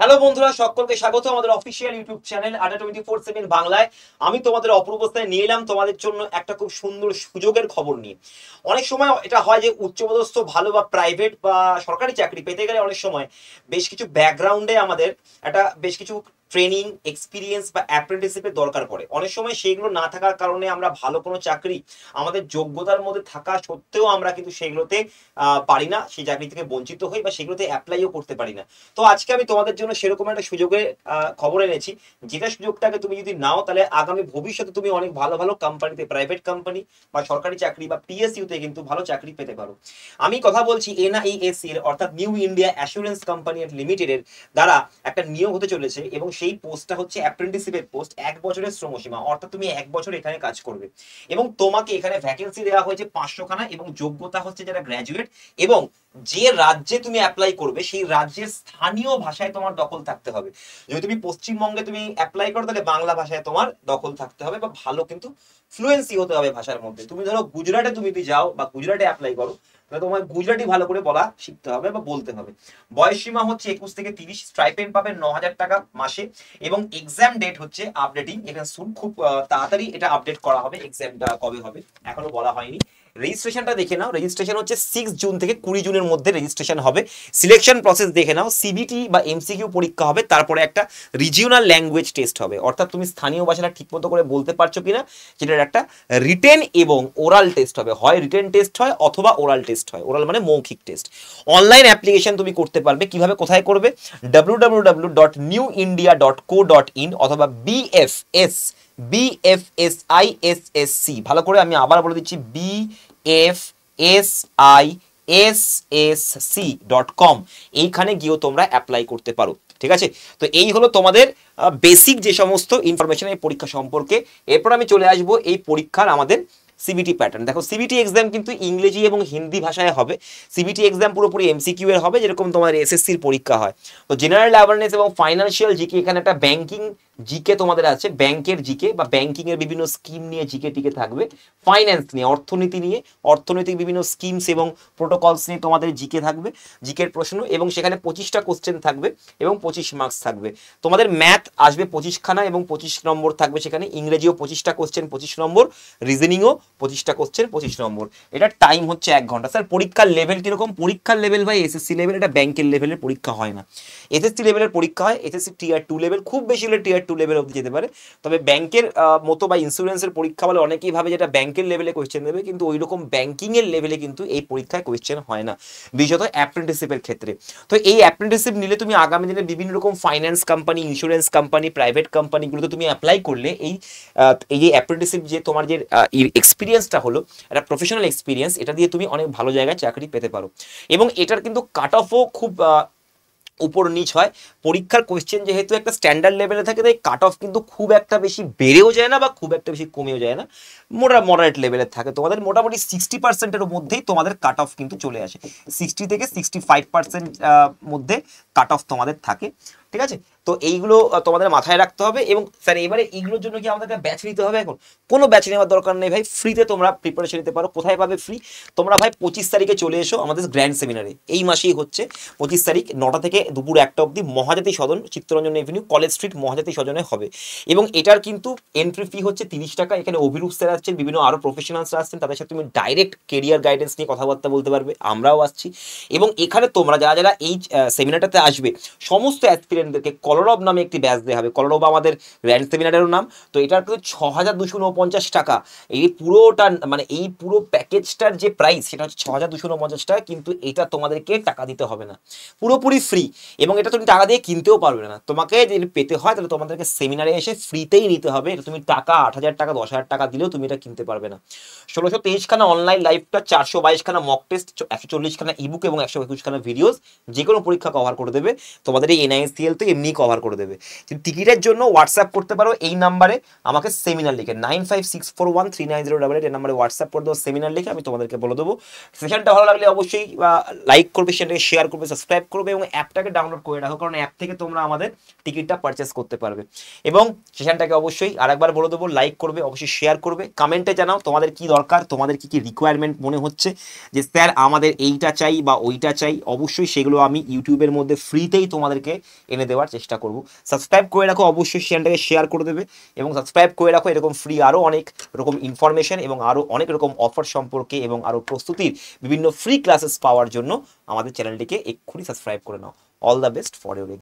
Hello বন্ধুরা, সকলকে স্বাগত আমাদের অফিসিয়াল ইউটিউব চ্যানেল আড্ডা 24/7 বাংলায়। আমি তোমাদের অপূর্বস্থায় নিয়ে এলাম তোমাদের জন্য একটা খুব সুন্দর সুযোগের খবর নিয়ে। অনেক সময় এটা হয় যে উচ্চপদস্থ ভালো বা প্রাইভেট বা সরকারি চাকরি পেতে গেলে অনেক সময় বেশ কিছু ব্যাকগ্রাউন্ডে আমাদের একটা বেশ কিছু ট্রেনিং, এক্সপিরিয়েন্স বা অ্যাপ্রেন্টিসশিপের দরকার পড়ে। অনেক সময় সেইগুলো না থাকার কারণে আমরা ভালো কোনো চাকরি আমাদের যোগ্যতার মধ্যে থাকা সত্ত্বেও আমরা কিন্তু সেগুলোতে পারি না, সেই চাকরি থেকে বঞ্চিত হই বা সেগুলোতে অ্যাপ্লাইও করতে পারি না। তো আজকে আমি তোমাদের জন্য সেরকম একটা সুযোগের খবর এনেছি, যেটা সুযোগটাকে তুমি যদি নাও তাহলে আগামী ভবিষ্যতে তুমি অনেক ভালো ভালো কোম্পানিতে, প্রাইভেট কোম্পানি বা সরকারি চাকরি বা পিএসইউতে কিন্তু ভালো চাকরি পেতে পারো। আমি কথা বলছি এনআইএসসি এর অর্থাৎ নিউ ইন্ডিয়া অ্যাসুরেন্স কোম্পানি লিমিটেডের দ্বারা একটা নিয়োগ হতে চলেছে এবং সেই পোস্টটা হচ্ছে অ্যাপ্রেন্টিসশিপের পোস্ট। 1 বছরের শ্রমসীমা, অর্থাৎ তুমি 1 বছর এখানে কাজ করবে এবং তোমাকে এখানে ভ্যাকেন্সি দেওয়া হয়েছে 500 খানা এবং যোগ্যতা হচ্ছে যারা গ্র্যাজুয়েট এবং যে রাজ্যে তুমি অ্যাপ্লাই করবে সেই রাজ্যের স্থানীয় ভাষায় তোমার দখল থাকতে হবে। যদি তুমি পশ্চিমবঙ্গে তুমি অ্যাপ্লাই করো তাহলে বাংলা ভাষায় তোমার দখল থাকতে হবে বা ভালো কিন্তু ফ্লুয়েন্সি হতে হবে ভাষার মধ্যে। তুমি ধরো গুজরাটে তুমি যদি যাও বা গুজরাটে অ্যাপ্লাই করো তাহলে তোমার গুজরাটি ভালো করে বলা শিখতে হবে বা বলতে হবে। বয়স সীমা হচ্ছে 21 থেকে 30, স্টাইপেন্ড পাবে 9,000 টাকা মাসে এবং এক্সাম ডেট হচ্ছে আপডেটিং, এখানে শুন খুব তাড়াতাড়ি এটা আপডেট করা হবে। এক্সামটা কবে হবে এখনো বলা হয়নি। রেজিস্ট্রেশনটা দেখে নাও, রেজিস্ট্রেশন হচ্ছে 6 জুন থেকে 20 জুনের মধ্যে রেজিস্ট্রেশন হবে। সিলেকশন প্রসেস দেখে নাও, সিবিটি বা এমসিকিউ পরীক্ষা হবে, তারপরে একটা রিজিওনাল ল্যাঙ্গুয়েজ টেস্ট হবে, অর্থাৎ তুমি স্থানীয় ভাষাটা ঠিকমতো করে বলতে পারছো কিনা সেটার একটা রিটেন এবং ওরাল টেস্ট হবে। হয় রিটেন টেস্ট হয় অথবা ওরাল টেস্ট হয়। ওরাল মানে মৌখিক টেস্ট। অনলাইন অ্যাপ্লিকেশন তুমি করতে পারবে। কিভাবে, কোথায় করবে? www.newindia.co.in অথবা BFSISSC, ভালো করে আমি আবার বলে দিচ্ছি, BFSISSC.com, এইখানে গিয়েও তোমরা অ্যাপ্লাই করতে পারো। ঠিক আছে, তো এই হলো তোমাদের বেসিক যে সমস্ত ইনফরমেশন এই পরীক্ষা সম্পর্কে। এরপর আমি চলে আসবো এই পরীক্ষার আমাদের সিবিটি প্যাটার্ন। দেখো, সিবিটি এক্সাম কিন্তু ইংরেজি এবং হিন্দি ভাষায় হবে। সিবিটি এক্সাম পুরোপুরি এমসিকিউ এর হবে, যেরকম তোমার এসএসসির পরীক্ষা হয়। তো জেনারেল অ্যাওয়ারনেস এবং ফাইন্যান্সিয়াল জিকে, এখানে একটা ব্যাংকিং জিকে তোমাদের আছে, ব্যাংকের জিকে বা ব্যাংকিং এর বিভিন্ন স্কিম নিয়ে জিকে টিকে থাকবে। ফাইন্যান্স নিয়ে, অর্থনীতি নিয়ে, অর্থনৈতিক বিভিন্ন স্কিমস এবং প্রোটোকলস নিয়ে তোমাদের জিকে থাকবে, জিকের প্রশ্ন, এবং সেখানে 25টা কোশ্চেন থাকবে এবং 25 মার্কস থাকবে। তোমাদের ম্যাথ আসবে 25 খানা এবং 25 নম্বর থাকবে সেখানে। ইংরেজিও 25টা কোশ্চেন 25 নম্বর, রিজনিংও 25টা কোশ্চেন 25 নম্বর। এটা টাইম হচ্ছে 1 ঘন্টা। স্যার পরীক্ষার লেভেল কিরকম? পরীক্ষার লেভেল ভাই এসএসসি লেভেল, এটা ব্যাংকের লেভেলের পরীক্ষা হয় না। এসএসসি লেভেলের পরীক্ষা হয়, এসএসসি টিয়ার 2 লেভেল, খুব বেশি হলে টিয়ার 2 লেভেল অবধি যেতে পারে। তবে ব্যাংকের মতো বা ইন্স্যুরেন্সের পরীক্ষা বলে অনেকেই ভাবে যেটা ব্যাংকের লেভেলে কোয়েশ্চেন দেবে, কিন্তু ওই রকম ব্যাংকিং এর লেভেলে কিন্তু এই পরীক্ষায় কোয়েশ্চেন হয় না, বিশেষত অ্যাপ্রেন্টিসশিপের ক্ষেত্রে। তো এই অ্যাপ্রেন্টিসশিপ নিলে তুমি আগামী দিনে বিভিন্ন রকম finance company, insurance company, private কোম্পানিগুলোতে তুমি অ্যাপ্লাই করলে এই যে অ্যাপ্রেন্টিসশিপ, যে তোমার যে এক্সপিরিয়েন্সটা হলো একটা প্রফেশনাল এক্সপিরিয়েন্স, এটা দিয়ে তুমি অনেক ভালো জায়গায় চাকরি পেতে পারো। এবং এটার কিন্তু কাট অফও খুব উপর নিচ হয়। পরীক্ষার কোয়েশ্চেন যেহেতু একটা স্ট্যান্ডার্ড লেভেলে থাকে, তাই কাট অফ কিন্তু খুব একটা বেশি বেড়েও যায় না বা খুব একটা বেশি কমেও যায় না, মডারেট লেভেলে থাকে। তোমাদের মোটামুটি 60%-এর মধ্যেই তোমাদের কাট অফ কিন্তু চলে আসে। 60 থেকে 65% মধ্যে কাট অফ তোমাদের থাকে। ঠিক আছে, তো এইগুলো তোমাদের মাথায় রাখতে হবে। এবং স্যার এবারে এইগুলোর জন্য কি আমাদেরকে ব্যাচ নিতে হবে? এখন কোনো ব্যাচ নেওয়ার দরকার নেই ভাই, ফ্রিতে তোমরা প্রিপারেশন নিতে পারো। কোথায় পাবে ফ্রি? তোমরা ভাই 25 তারিখে চলে এসো আমাদের গ্র্যান্ড সেমিনারে। এই মাসেই হচ্ছে 25 তারিখ 9টা থেকে দুপুর 1টা অবধি, Mahajati Sadan, Chittaranjan avenue, college street, Mahajati সদনে হবে। এবং এটার কিন্তু এন্ট্রি ফি হচ্ছে 30 টাকা। এখানে অভিরূপ স্যার আসছেন, বিভিন্ন আরও প্রফেশনালসরা আসছেন, তাদের সাথে তুমি ডাইরেক্ট কেরিয়ার গাইডেন্স নিয়ে কথাবার্তা বলতে পারবে। আমরাও আসছি। এবং এখানে তোমরা যারা যারা এই সেমিনারটাতে আসবে সমস্ত অ্যাসপিরেন্টদেরকে কলরব নামে একটি ব্যাচ দেওয়া হবে। কলরব আমাদের গ্র্যান্ড সেমিনারেরও নাম। তো এটার কিন্তু 6,249 টাকা। এই পুরোটা মানে এই পুরো প্যাকেজটার যে প্রাইস সেটা হচ্ছে 6,249 টাকা, কিন্তু এটা তোমাদেরকে টাকা দিতে হবে না, পুরোপুরি ফ্রি। এবং এটা তুমি টাকা দিয়ে কিনতেও পারবে না। তোমাকে যদি পেতে হয় তাহলে তোমাদেরকে সেমিনারে এসে ফ্রিতেই নিতে হবে। এটা তুমি টাকা 8,000 টাকা 10,000 টাকা দিলেও তুমি এটা কিনতে পারবে না। 1623 খানা অনলাইন লাইভটা, 422 খানা মক টেস্ট, 140 খানা ইবুক এবং 121 খানা ভিডিওস, যে কোনো পরীক্ষা কভার করে দেবে। তোমাদের এই এনআইএসসিএল তো এমনি কভার করে দেবে। টিকিটের জন্য হোয়াটসঅ্যাপ করতে পারো এই নাম্বারে, আমাকে সেমিনার লিখে 9564139088 এই নাম্বারে হোয়াটসঅ্যাপ করে দেবো সেমিনার লিখে, আমি তোমাদেরকে বলে দেবো। সেশনটা ভালো লাগলে অবশ্যই লাইক করবে, সেটাকে শেয়ার করবে, সাবস্ক্রাইব করবে এবং অ্যাপটাকে ডাউনলোড করে রাখো, কারণ অ্যাপ থেকে তোমরা আমাদের টিকিটটা পারচেস করতে পারবে। এবং সেশনটাকে অবশ্যই আরেকবার বলে দেবো, লাইক করবে, অবশ্যই শেয়ার করবে, কমেন্টে জানাও তোমাদের কি দরকার, তোমাদের কি কি রিকোয়ারমেন্ট মনে হচ্ছে যে স্যার আমাদের এইটা চাই বা ওইটা চাই। অবশ্যই সেগুলো আমি ইউটিউবের মধ্যে ফ্রিতেই তোমাদেরকে এনে দেওয়ার চেষ্টা করব। সাবস্ক্রাইব করে রাখো, অবশ্যই চ্যানেলটাকে শেয়ার করে দেবে এবং সাবস্ক্রাইব করে রাখো এরকম ফ্রি আরও অনেক রকম ইনফরমেশন এবং আরও অনেক রকম অফার সম্পর্কে এবং আরও প্রস্তুতির বিভিন্ন ফ্রি ক্লাসেস পাওয়ার জন্য আমাদের চ্যানেলটিকে এক্ষুনি সাবস্ক্রাইব করে নাও। All the best for your